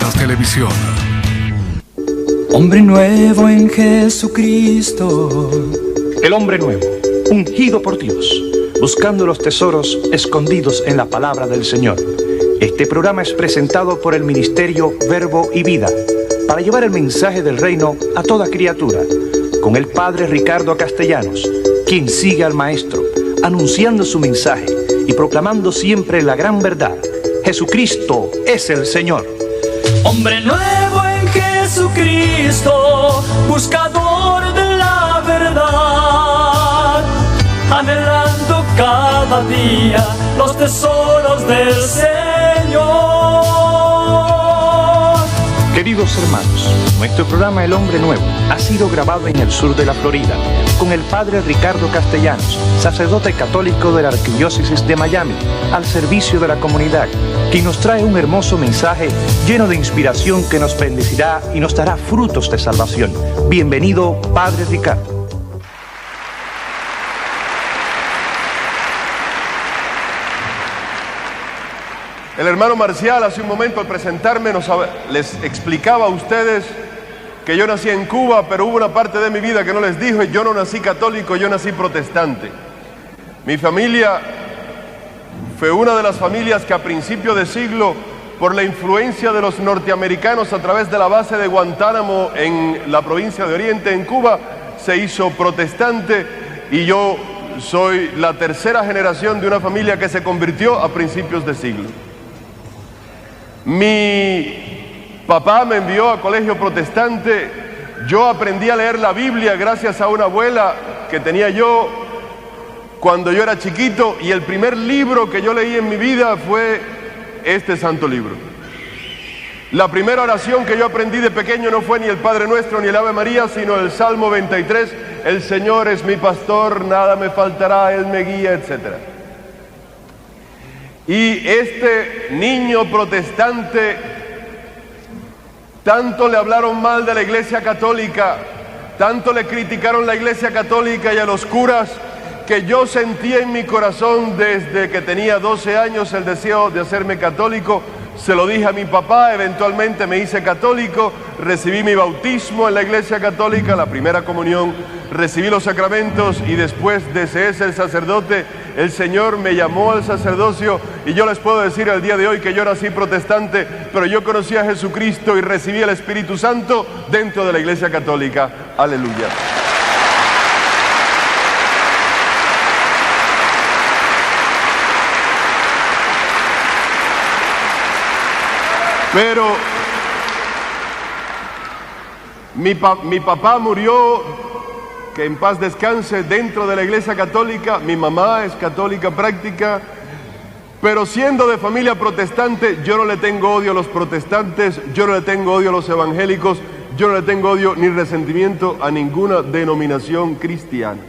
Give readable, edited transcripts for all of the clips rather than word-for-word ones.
Caritas Televisión. Hombre nuevo en Jesucristo. El hombre nuevo, ungido por Dios, buscando los tesoros escondidos en la palabra del Señor. Este programa es presentado por el Ministerio Verbo y Vida, para llevar el mensaje del reino a toda criatura, con el Padre Ricardo Castellanos, quien sigue al Maestro, anunciando su mensaje y proclamando siempre la gran verdad: Jesucristo es el Señor. Hombre nuevo en Jesucristo, buscador de la verdad, anhelando cada día los tesoros del Señor. Queridos hermanos, nuestro programa El Hombre Nuevo ha sido grabado en el sur de la Florida con el Padre Ricardo Castellanos, sacerdote católico de la Arquidiócesis de Miami, al servicio de la comunidad, quien nos trae un hermoso mensaje lleno de inspiración que nos bendecirá y nos dará frutos de salvación. Bienvenido, Padre Ricardo. El hermano Marcial hace un momento al presentarme les explicaba a ustedes que yo nací en Cuba, pero hubo una parte de mi vida que no les dijo: yo no nací católico, yo nací protestante. Mi familia fue una de las familias que a principio de siglo, por la influencia de los norteamericanos a través de la base de Guantánamo en la provincia de Oriente, en Cuba, se hizo protestante, y yo soy la tercera generación de una familia que se convirtió a principios de siglo. Mi papá me envió a colegio protestante. Yo aprendí a leer la Biblia gracias a una abuela que tenía yo cuando yo era chiquito, y el primer libro que yo leí en mi vida fue este santo libro. La primera oración que yo aprendí de pequeño no fue ni el Padre Nuestro ni el Ave María, sino el Salmo 23, el Señor es mi pastor, nada me faltará, Él me guía, etc. Y este niño protestante, tanto le hablaron mal de la Iglesia Católica, tanto le criticaron la Iglesia Católica y a los curas, que yo sentía en mi corazón desde que tenía 12 años el deseo de hacerme católico. Se lo dije a mi papá, eventualmente me hice católico, recibí mi bautismo en la Iglesia Católica, la primera comunión, recibí los sacramentos, y después de ser el sacerdote, el Señor me llamó al sacerdocio, y yo les puedo decir al día de hoy que yo nací protestante, pero yo conocí a Jesucristo y recibí el Espíritu Santo dentro de la Iglesia Católica. Aleluya. Pero mi papá murió, que en paz descanse, dentro de la Iglesia Católica. Mi mamá es católica práctica, pero siendo de familia protestante, yo no le tengo odio a los protestantes, yo no le tengo odio a los evangélicos, yo no le tengo odio ni resentimiento a ninguna denominación cristiana.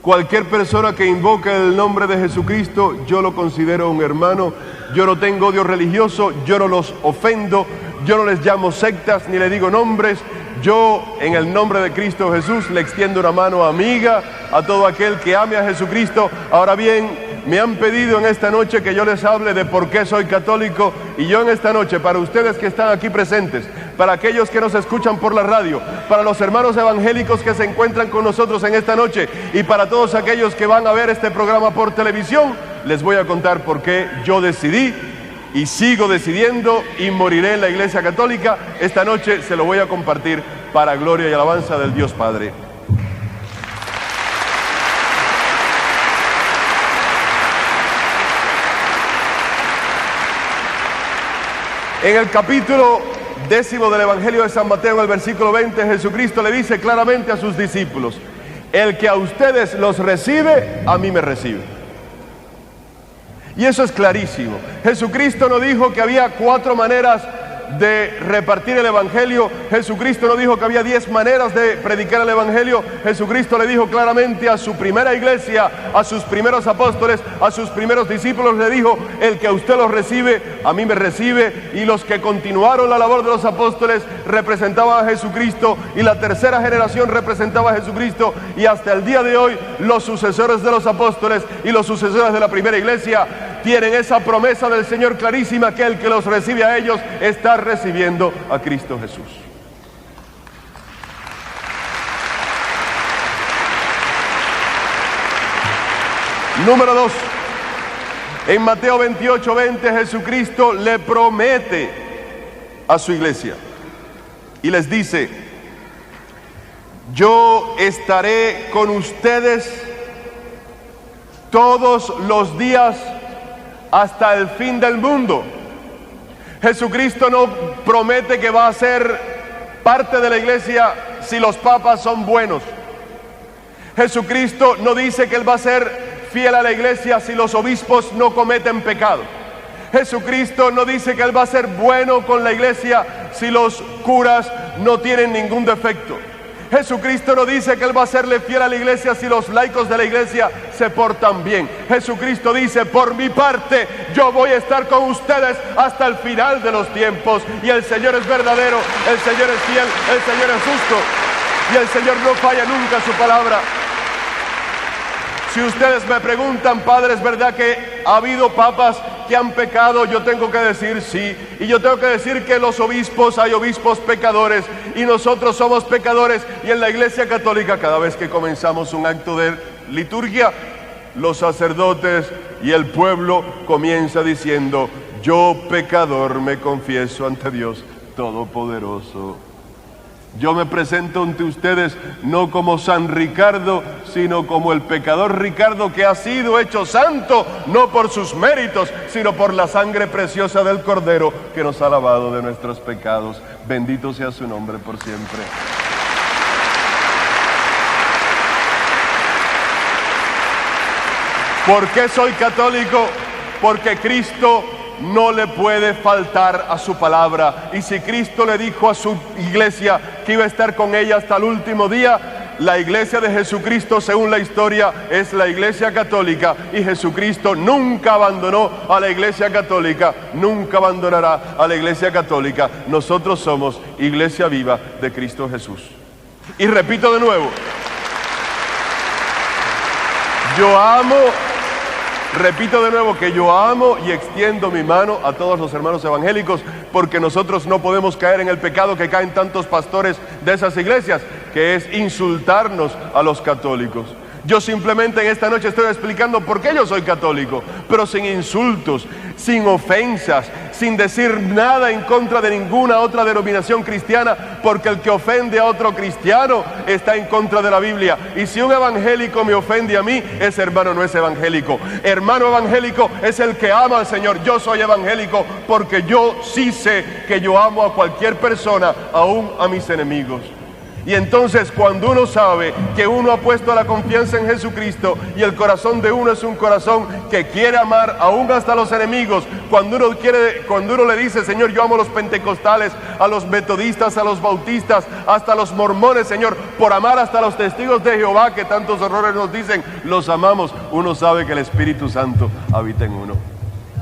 Cualquier persona que invoca el nombre de Jesucristo, yo lo considero un hermano. Yo no tengo odio religioso, yo no los ofendo, yo no les llamo sectas ni le digo nombres. Yo, en el nombre de Cristo Jesús, le extiendo una mano amiga a todo aquel que ame a Jesucristo. Ahora bien, me han pedido en esta noche que yo les hable de por qué soy católico, y yo en esta noche, para ustedes que están aquí presentes, para aquellos que nos escuchan por la radio, para los hermanos evangélicos que se encuentran con nosotros en esta noche, y para todos aquellos que van a ver este programa por televisión, les voy a contar por qué yo decidí y sigo decidiendo y moriré en la Iglesia Católica. Esta noche se lo voy a compartir para gloria y alabanza del Dios Padre. En el capítulo 10 del Evangelio de San Mateo, en el versículo 20, Jesucristo le dice claramente a sus discípulos: el que a ustedes los recibe, a mí me recibe. Y eso es clarísimo. Jesucristo no dijo que había 4 maneras de repartir el Evangelio. Jesucristo no dijo que había 10 maneras de predicar el Evangelio. Jesucristo le dijo claramente a su primera iglesia, a sus primeros apóstoles, a sus primeros discípulos, le dijo: el que a usted los recibe, a mí me recibe. Y los que continuaron la labor de los apóstoles representaban a Jesucristo, y la tercera generación representaba a Jesucristo, y hasta el día de hoy los sucesores de los apóstoles y los sucesores de la primera iglesia tienen esa promesa del Señor clarísima, que el que los recibe a ellos está recibiendo a Cristo Jesús. Número 2. En Mateo 28:20 Jesucristo le promete a su iglesia y les dice: yo estaré con ustedes todos los días hasta el fin del mundo. Jesucristo no promete que va a ser parte de la iglesia si los papas son buenos. Jesucristo no dice que Él va a ser fiel a la iglesia si los obispos no cometen pecado. Jesucristo no dice que Él va a ser bueno con la iglesia si los curas no tienen ningún defecto. Jesucristo no dice que Él va a serle fiel a la iglesia si los laicos de la iglesia se portan bien. Jesucristo dice: por mi parte, yo voy a estar con ustedes hasta el final de los tiempos. Y el Señor es verdadero, el Señor es fiel, el Señor es justo. Y el Señor no falla nunca su palabra. Si ustedes me preguntan: Padre, ¿es verdad que ha habido papas que han pecado? Yo tengo que decir sí. Y yo tengo que decir que los obispos, hay obispos pecadores y nosotros somos pecadores. Y en la Iglesia Católica, cada vez que comenzamos un acto de liturgia, los sacerdotes y el pueblo comienza diciendo: yo pecador me confieso ante Dios Todopoderoso. Yo me presento ante ustedes no como San Ricardo, sino como el pecador Ricardo, que ha sido hecho santo, no por sus méritos, sino por la sangre preciosa del Cordero, que nos ha lavado de nuestros pecados. Bendito sea su nombre por siempre. ¿Por qué soy católico? Porque Cristo no le puede faltar a su palabra. Y si Cristo le dijo a su iglesia que iba a estar con ella hasta el último día, la iglesia de Jesucristo, según la historia, es la iglesia católica. Y Jesucristo nunca abandonó a la iglesia católica, nunca abandonará a la iglesia católica. Nosotros somos iglesia viva de Cristo Jesús. Y repito de nuevo, repito de nuevo que yo amo y extiendo mi mano a todos los hermanos evangélicos, porque nosotros no podemos caer en el pecado que caen tantos pastores de esas iglesias, que es insultarnos a los católicos. Yo simplemente en esta noche estoy explicando por qué yo soy católico, pero sin insultos, sin ofensas, sin decir nada en contra de ninguna otra denominación cristiana, porque el que ofende a otro cristiano está en contra de la Biblia. Y si un evangélico me ofende a mí, ese hermano no es evangélico. Hermano evangélico es el que ama al Señor. Yo soy evangélico porque yo sí sé que yo amo a cualquier persona, aún a mis enemigos. Y entonces, cuando uno sabe que uno ha puesto la confianza en Jesucristo y el corazón de uno es un corazón que quiere amar aún hasta los enemigos, cuando uno le dice: Señor, yo amo a los pentecostales, a los metodistas, a los bautistas, hasta a los mormones, Señor, por amar hasta a los testigos de Jehová que tantos horrores nos dicen, los amamos, uno sabe que el Espíritu Santo habita en uno.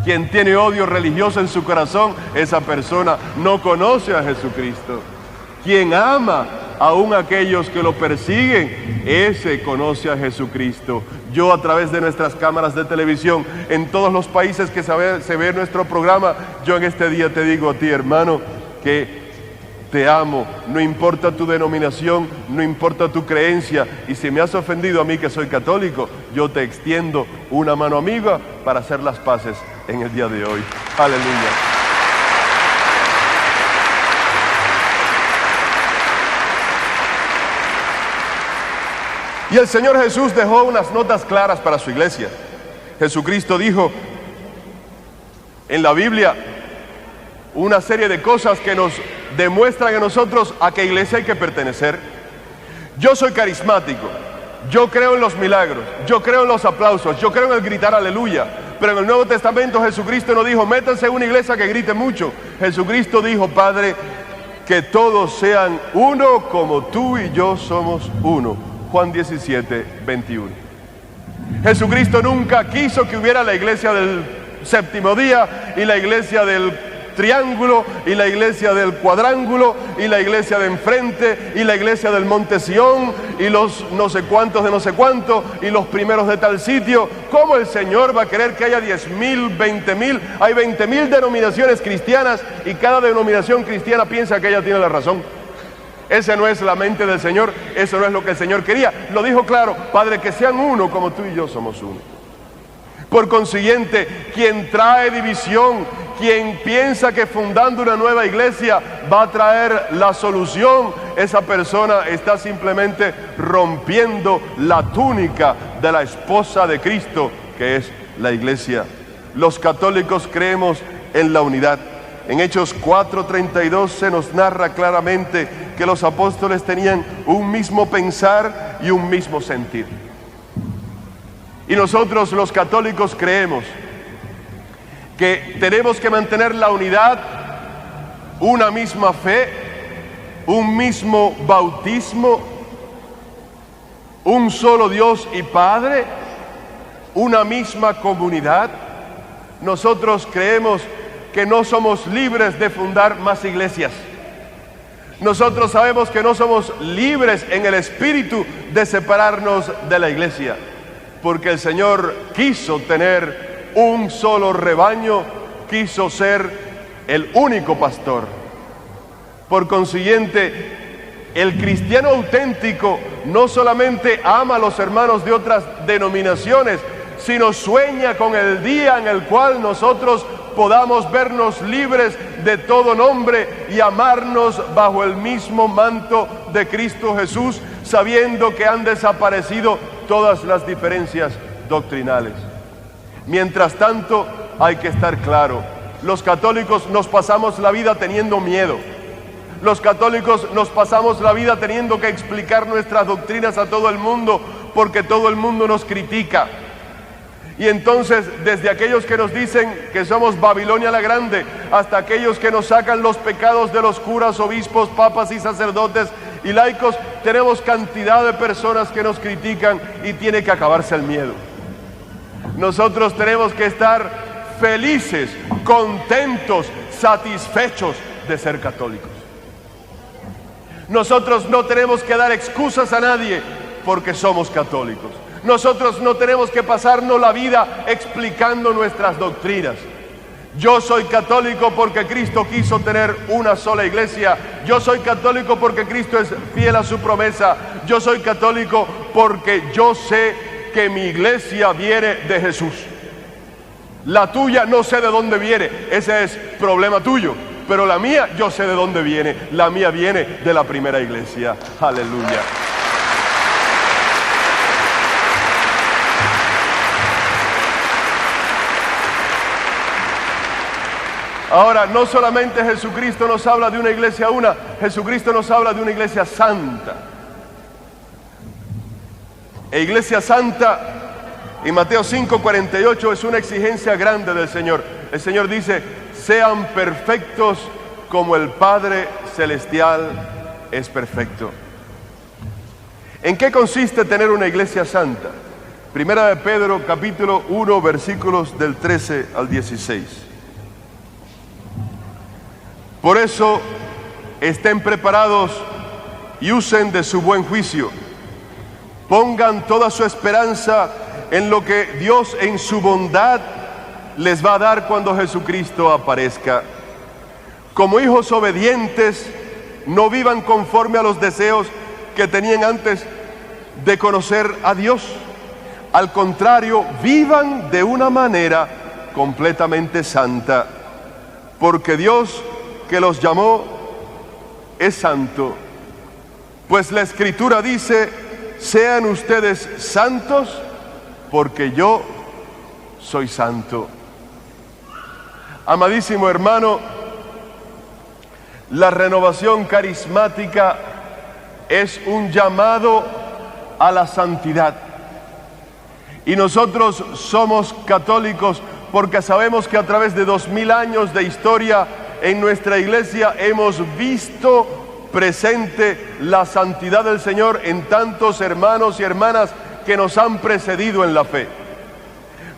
Quien tiene odio religioso en su corazón, esa persona no conoce a Jesucristo. Quien ama aún aquellos que lo persiguen, ese conoce a Jesucristo. Yo, a través de nuestras cámaras de televisión, en todos los países que se ve nuestro programa, yo en este día te digo a ti, hermano, que te amo, no importa tu denominación, no importa tu creencia. Y si me has ofendido a mí, que soy católico, yo te extiendo una mano amiga para hacer las paces en el día de hoy. Aleluya. Y el Señor Jesús dejó unas notas claras para su iglesia. Jesucristo dijo en la Biblia una serie de cosas que nos demuestran a nosotros a qué iglesia hay que pertenecer. Yo soy carismático, yo creo en los milagros, yo creo en los aplausos, yo creo en el gritar aleluya. Pero en el Nuevo Testamento Jesucristo no dijo: métanse en una iglesia que grite mucho. Jesucristo dijo: Padre, que todos sean uno como tú y yo somos uno. Juan 17, 21. Jesucristo nunca quiso que hubiera la iglesia del séptimo día y la iglesia del triángulo, y la iglesia del cuadrángulo, y la iglesia de enfrente, y la iglesia del Monte Sión, y los no sé cuántos de no sé cuánto, y los primeros de tal sitio. ¿Cómo el Señor va a querer que haya 10,000, 20,000? Hay 20,000 denominaciones cristianas, y cada denominación cristiana piensa que ella tiene la razón. Esa no es la mente del Señor, eso no es lo que el Señor quería. Lo dijo claro: Padre, que sean uno como tú y yo somos uno. Por consiguiente, quien trae división, quien piensa que fundando una nueva iglesia va a traer la solución, esa persona está simplemente rompiendo la túnica de la esposa de Cristo, que es la iglesia. Los católicos creemos en la unidad. En Hechos 4:32 se nos narra claramente que los apóstoles tenían un mismo pensar y un mismo sentir. Y nosotros los católicos creemos que tenemos que mantener la unidad, una misma fe, un mismo bautismo, un solo Dios y Padre, una misma comunidad. Nosotros creemos que no somos libres de fundar más iglesias. Nosotros sabemos que no somos libres en el espíritu de separarnos de la iglesia, porque el Señor quiso tener un solo rebaño, quiso ser el único pastor. Por consiguiente, el cristiano auténtico no solamente ama a los hermanos de otras denominaciones, sino sueña con el día en el cual nosotros podamos vernos libres de todo nombre y amarnos bajo el mismo manto de Cristo Jesús, sabiendo que han desaparecido todas las diferencias doctrinales. Mientras tanto, hay que estar claro: los católicos nos pasamos la vida teniendo miedo. Los católicos nos pasamos la vida teniendo que explicar nuestras doctrinas a todo el mundo, porque todo el mundo nos critica. Y entonces, desde aquellos que nos dicen que somos Babilonia la Grande, hasta aquellos que nos sacan los pecados de los curas, obispos, papas y sacerdotes y laicos, tenemos cantidad de personas que nos critican y tiene que acabarse el miedo. Nosotros tenemos que estar felices, contentos, satisfechos de ser católicos. Nosotros no tenemos que dar excusas a nadie porque somos católicos. Nosotros no tenemos que pasarnos la vida explicando nuestras doctrinas. Yo soy católico porque Cristo quiso tener una sola iglesia. Yo soy católico porque Cristo es fiel a su promesa. Yo soy católico porque yo sé que mi iglesia viene de Jesús. La tuya no sé de dónde viene, ese es problema tuyo. Pero la mía, yo sé de dónde viene. La mía viene de la primera iglesia. Aleluya. Ahora, no solamente Jesucristo nos habla de una iglesia una, Jesucristo nos habla de una iglesia santa. E iglesia santa, en Mateo 5:48, es una exigencia grande del Señor. El Señor dice: sean perfectos como el Padre Celestial es perfecto. ¿En qué consiste tener una iglesia santa? Primera de Pedro, capítulo 1, versículos del 13 al 16. Por eso, estén preparados y usen de su buen juicio. Pongan toda su esperanza en lo que Dios en su bondad les va a dar cuando Jesucristo aparezca. Como hijos obedientes, no vivan conforme a los deseos que tenían antes de conocer a Dios. Al contrario, vivan de una manera completamente santa, porque Dios que los llamó es santo. Pues la Escritura dice: sean ustedes santos, porque yo soy santo. Amadísimo hermano, la renovación carismática es un llamado a la santidad. Y nosotros somos católicos porque sabemos que a través de 2000 años de historia en nuestra iglesia hemos visto presente la santidad del Señor en tantos hermanos y hermanas que nos han precedido en la fe.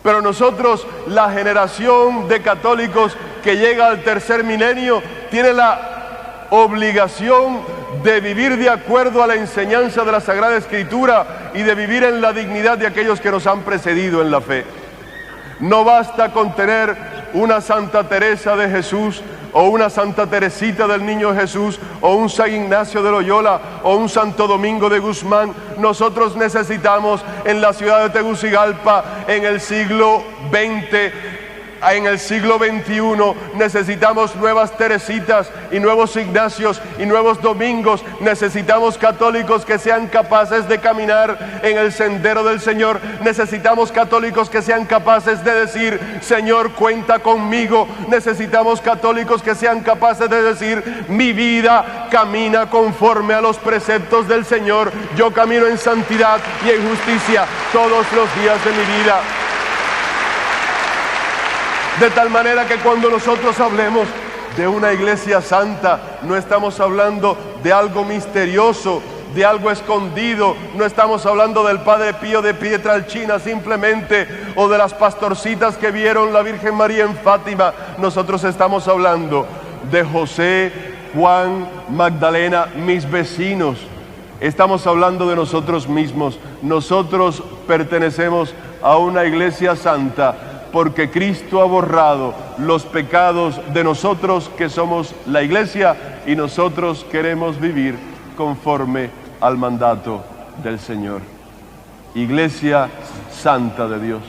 Pero nosotros, la generación de católicos que llega al tercer milenio tiene la obligación de vivir de acuerdo a la enseñanza de la Sagrada Escritura y de vivir en la dignidad de aquellos que nos han precedido en la fe. No basta con tener una Santa Teresa de Jesús o una Santa Teresita del Niño Jesús o un San Ignacio de Loyola o un Santo Domingo de Guzmán. Nosotros necesitamos en la ciudad de Tegucigalpa en el siglo XX, en el siglo XXI, necesitamos nuevas Teresitas y nuevos Ignacios y nuevos Domingos. Necesitamos católicos que sean capaces de caminar en el sendero del Señor. Necesitamos católicos que sean capaces de decir: Señor, cuenta conmigo. Necesitamos católicos que sean capaces de decir: mi vida camina conforme a los preceptos del Señor. Yo camino en santidad y en justicia todos los días de mi vida. De tal manera que cuando nosotros hablemos de una iglesia santa, no estamos hablando de algo misterioso, de algo escondido. No estamos hablando del Padre Pío de Pietrelcina simplemente, o de las pastorcitas que vieron la Virgen María en Fátima. Nosotros estamos hablando de José, Juan, Magdalena, mis vecinos. Estamos hablando de nosotros mismos. Nosotros pertenecemos a una iglesia santa, porque Cristo ha borrado los pecados de nosotros que somos la iglesia, y nosotros queremos vivir conforme al mandato del Señor. Iglesia santa de Dios.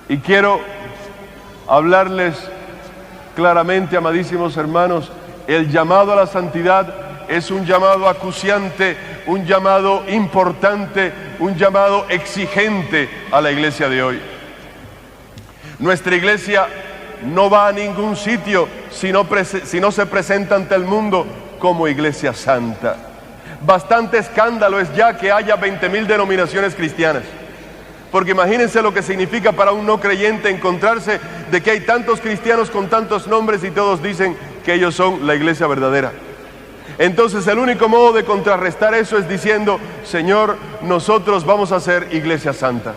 Y quiero hablarles claramente, amadísimos hermanos, el llamado a la santidad es un llamado acuciante, un llamado importante, un llamado exigente a la iglesia de hoy. Nuestra iglesia no va a ningún sitio si no se presenta ante el mundo como iglesia santa. Bastante escándalo es ya que haya 20,000 denominaciones cristianas, porque imagínense lo que significa para un no creyente encontrarse de que hay tantos cristianos con tantos nombres y todos dicen que ellos son la iglesia verdadera. Entonces el único modo de contrarrestar eso es diciendo: Señor, nosotros vamos a ser iglesia santa,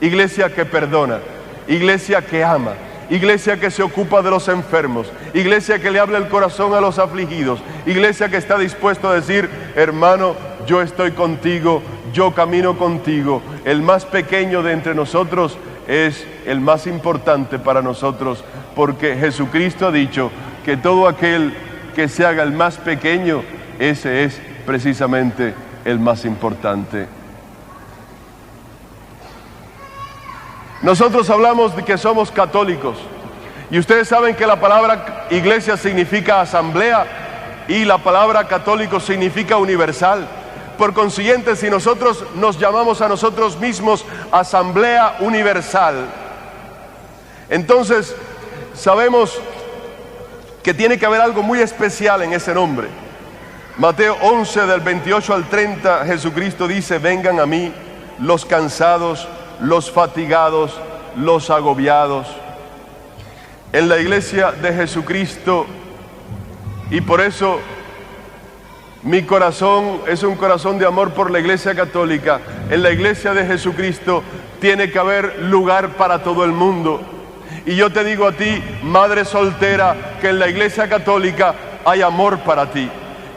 iglesia que perdona, iglesia que ama, iglesia que se ocupa de los enfermos, iglesia que le habla el corazón a los afligidos, iglesia que está dispuesto a decir: hermano, yo estoy contigo, yo camino contigo. El más pequeño de entre nosotros es el más importante para nosotros, porque Jesucristo ha dicho que todo aquel que se haga el más pequeño, ese es precisamente el más importante. Nosotros hablamos de que somos católicos, y ustedes saben que la palabra iglesia significa asamblea y la palabra católico significa universal. Por consiguiente, si nosotros nos llamamos a nosotros mismos asamblea universal, entonces sabemos que tiene que haber algo muy especial en ese nombre. Mateo 11 del 28 al 30, Jesucristo dice: vengan a mí los cansados, los fatigados, los agobiados. En la iglesia de Jesucristo, y por eso mi corazón es un corazón de amor por la iglesia católica, en la iglesia de Jesucristo tiene que haber lugar para todo el mundo. Y yo te digo a ti, madre soltera, que en la iglesia católica hay amor para ti.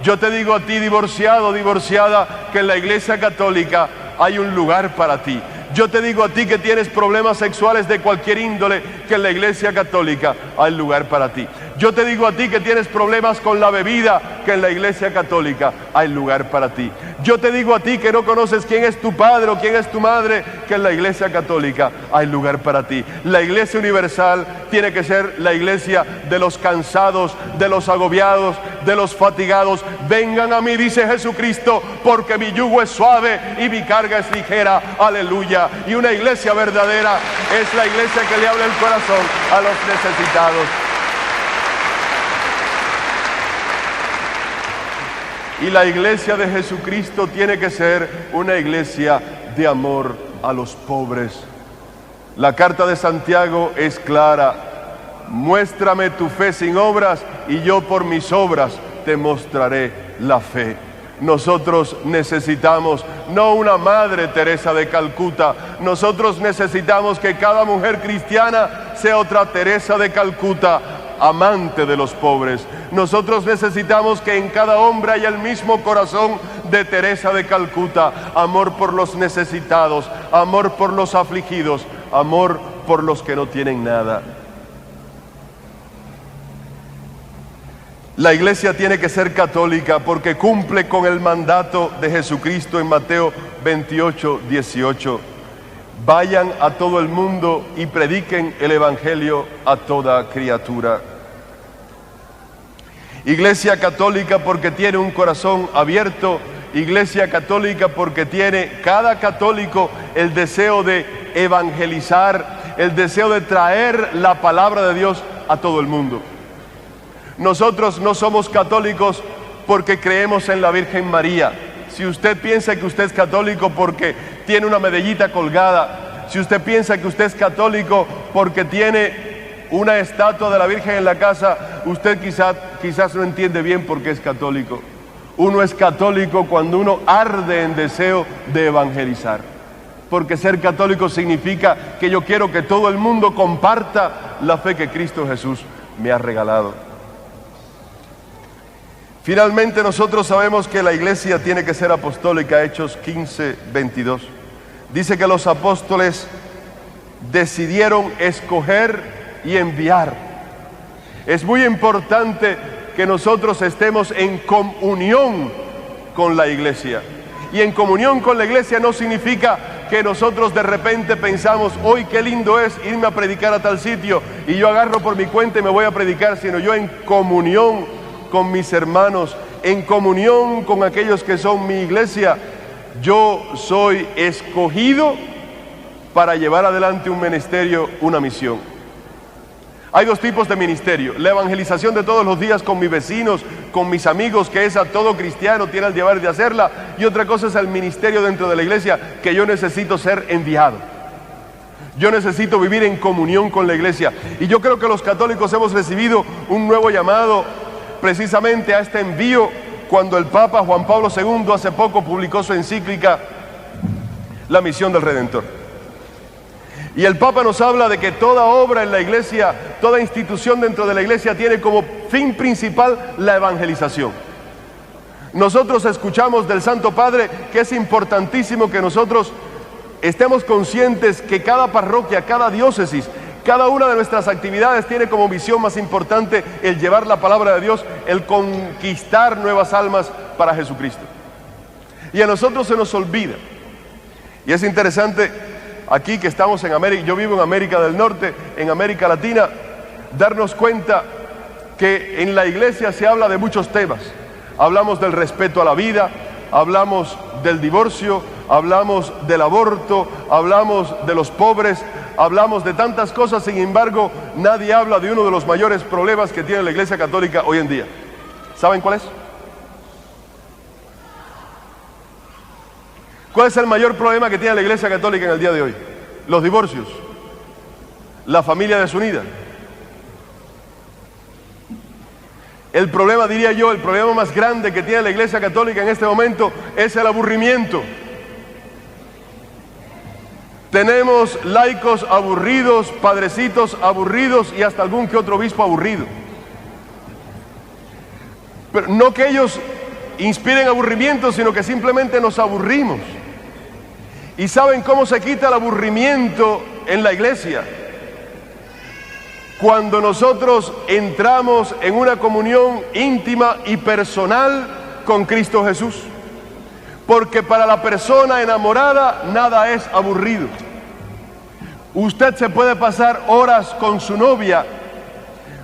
Yo te digo a ti, divorciado, divorciada, que en la iglesia católica hay un lugar para ti. Yo te digo a ti que tienes problemas sexuales de cualquier índole, que en la iglesia católica hay lugar para ti. Yo te digo a ti que tienes problemas con la bebida, que en la iglesia católica hay lugar para ti. Yo te digo a ti que no conoces quién es tu padre o quién es tu madre, que en la iglesia católica hay lugar para ti. La iglesia universal tiene que ser la iglesia de los cansados, de los agobiados, de los fatigados. Vengan a mí, dice Jesucristo, porque mi yugo es suave y mi carga es ligera. Aleluya. Y una iglesia verdadera es la iglesia que le habla el corazón a los necesitados. Y la iglesia de Jesucristo tiene que ser una iglesia de amor a los pobres. La carta de Santiago es clara: muéstrame tu fe sin obras y yo por mis obras te mostraré la fe. Nosotros necesitamos no una Madre Teresa de Calcuta, Nosotros necesitamos que cada mujer cristiana sea otra Teresa de Calcuta, amante de los pobres. Nosotros necesitamos que en cada hombre haya el mismo corazón de Teresa de Calcuta, amor por los necesitados, amor por los afligidos, amor por los que no tienen nada. La iglesia tiene que ser católica porque cumple con el mandato de Jesucristo en Mateo 28, 18. Vayan a todo el mundo y prediquen el evangelio a toda criatura. Iglesia católica porque tiene un corazón abierto. Iglesia católica porque tiene cada católico el deseo de evangelizar, el deseo de traer la palabra de Dios a todo el mundo. Nosotros no somos católicos porque creemos en la Virgen María. Si usted piensa que usted es católico porque tiene una medallita colgada, si usted piensa que usted es católico porque tiene una estatua de la Virgen en la casa, usted quizás no entiende bien por qué es católico. Uno es católico cuando uno arde en deseo de evangelizar, porque ser católico significa que yo quiero que todo el mundo comparta la fe que Cristo Jesús me ha regalado. Finalmente, nosotros sabemos que la iglesia tiene que ser apostólica. Hechos 15, 22 dice que los apóstoles decidieron escoger y enviar. Es muy importante que nosotros estemos en comunión con la iglesia. Y en comunión con la iglesia no significa que nosotros de repente pensamos, hoy qué lindo es irme a predicar a tal sitio y yo agarro por mi cuenta y me voy a predicar, sino yo en comunión con mis hermanos, en comunión con aquellos que son mi iglesia. Yo soy escogido para llevar adelante un ministerio, una misión. Hay dos tipos de ministerio: la evangelización de todos los días con mis vecinos, con mis amigos, que esa todo cristiano tiene el deber de hacerla, y otra cosa es el ministerio dentro de la iglesia, que yo necesito ser enviado. Yo necesito vivir en comunión con la iglesia, y yo creo que los católicos hemos recibido un nuevo llamado precisamente a este envío cuando el Papa Juan Pablo II hace poco publicó su encíclica La Misión del Redentor. Y el Papa nos habla de que toda obra en la iglesia, toda institución dentro de la iglesia tiene como fin principal la evangelización. Nosotros escuchamos del Santo Padre que es importantísimo que nosotros estemos conscientes que cada parroquia, cada diócesis, cada una de nuestras actividades tiene como misión más importante el llevar la palabra de Dios, el conquistar nuevas almas para Jesucristo. Y a nosotros se nos olvida. Y es interesante, aquí que estamos en América, yo vivo en América del Norte, en América Latina, darnos cuenta que en la iglesia se habla de muchos temas. Hablamos del respeto a la vida, hablamos del divorcio, hablamos del aborto, hablamos de los pobres, hablamos de tantas cosas. Sin embargo, nadie habla de uno de los mayores problemas que tiene la Iglesia Católica hoy en día. ¿Saben cuál es? ¿Cuál es el mayor problema que tiene la Iglesia Católica en el día de hoy? Los divorcios, la familia desunida. El problema, diría yo, el problema más grande que tiene la Iglesia Católica en este momento es el aburrimiento. Tenemos laicos aburridos, padrecitos aburridos y hasta algún que otro obispo aburrido. Pero no que ellos inspiren aburrimiento, sino que simplemente nos aburrimos. ¿Y saben cómo se quita el aburrimiento en la iglesia? Cuando nosotros entramos en una comunión íntima y personal con Cristo Jesús. Porque para la persona enamorada nada es aburrido. Usted se puede pasar horas con su novia,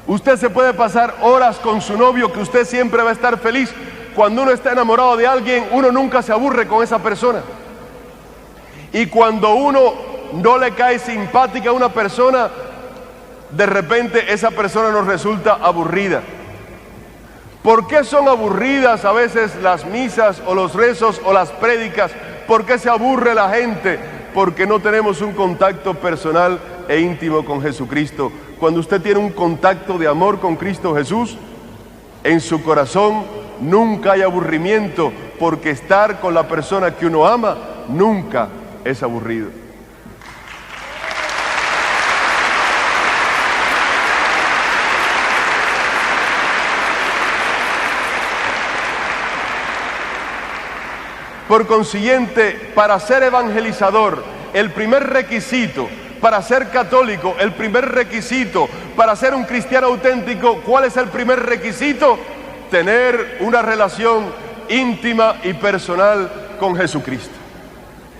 usted se puede pasar horas con su novio, que usted siempre va a estar feliz. Cuando uno está enamorado de alguien, uno nunca se aburre con esa persona. Y cuando uno no le cae simpática a una persona, de repente esa persona nos resulta aburrida. ¿Por qué son aburridas a veces las misas o los rezos o las prédicas? ¿Por qué se aburre la gente? Porque no tenemos un contacto personal e íntimo con Jesucristo. Cuando usted tiene un contacto de amor con Cristo Jesús, en su corazón nunca hay aburrimiento, porque estar con la persona que uno ama nunca es aburrido. Por consiguiente, para ser evangelizador, el primer requisito para ser católico, el primer requisito para ser un cristiano auténtico, ¿cuál es el primer requisito? Tener una relación íntima y personal con Jesucristo.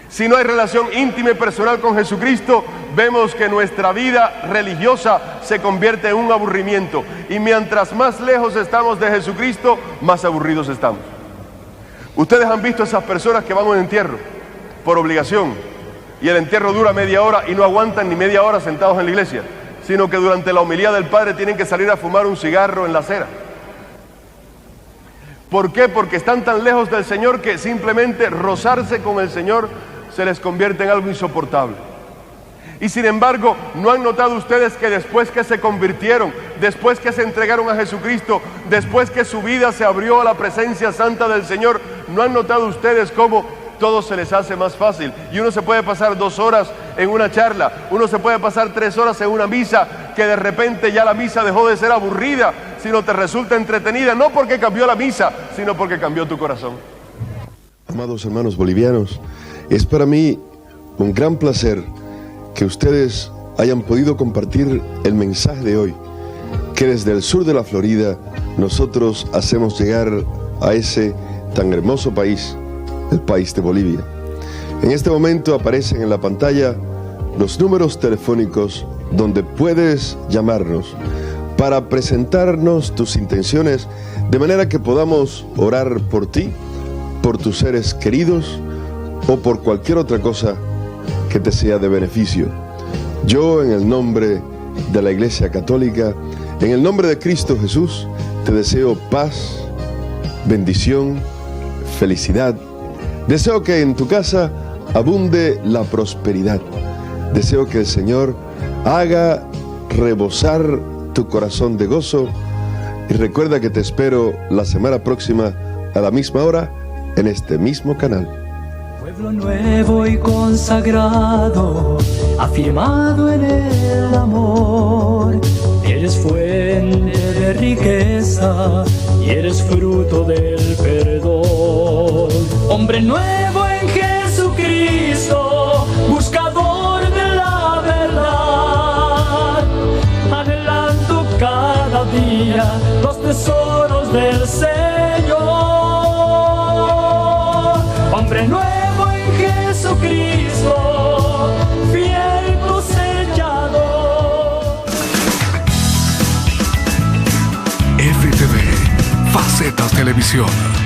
Si no hay relación íntima y personal con Jesucristo, vemos que nuestra vida religiosa se convierte en un aburrimiento. Y mientras más lejos estamos de Jesucristo, más aburridos estamos. Ustedes han visto esas personas que van a un entierro por obligación, y el entierro dura media hora y no aguantan ni media hora sentados en la iglesia, sino que durante la homilía del Padre tienen que salir a fumar un cigarro en la acera. ¿Por qué? Porque están tan lejos del Señor que simplemente rozarse con el Señor se les convierte en algo insoportable. Y sin embargo, ¿no han notado ustedes que después que se convirtieron, después que se entregaron a Jesucristo, después que su vida se abrió a la presencia santa del Señor, ¿no han notado ustedes cómo todo se les hace más fácil? Y uno se puede pasar 2 horas en una charla, uno se puede pasar 3 horas en una misa, que de repente ya la misa dejó de ser aburrida, sino te resulta entretenida, no porque cambió la misa, sino porque cambió tu corazón. Amados hermanos bolivianos, es para mí un gran placer que ustedes hayan podido compartir el mensaje de hoy, que desde el sur de la Florida nosotros hacemos llegar a ese tan hermoso país, el país de Bolivia. En este momento aparecen en la pantalla los números telefónicos donde puedes llamarnos para presentarnos tus intenciones, de manera que podamos orar por ti, por tus seres queridos o por cualquier otra cosa que te sea de beneficio. Yo, en el nombre de la Iglesia Católica, en el nombre de Cristo Jesús, te deseo paz, bendición, felicidad. Deseo que en tu casa abunde la prosperidad. Deseo que el Señor haga rebosar tu corazón de gozo. Y recuerda que te espero la semana próxima a la misma hora en este mismo canal. Pueblo nuevo y consagrado, afirmado en el amor. Eres fuente de riqueza y eres fruto del perdón. Hombre nuevo en Jesucristo, buscador de la verdad, anhelando cada día los tesoros del Señor. Hombre nuevo en Jesucristo, fiel cosechador. FTV, Facetas Televisión.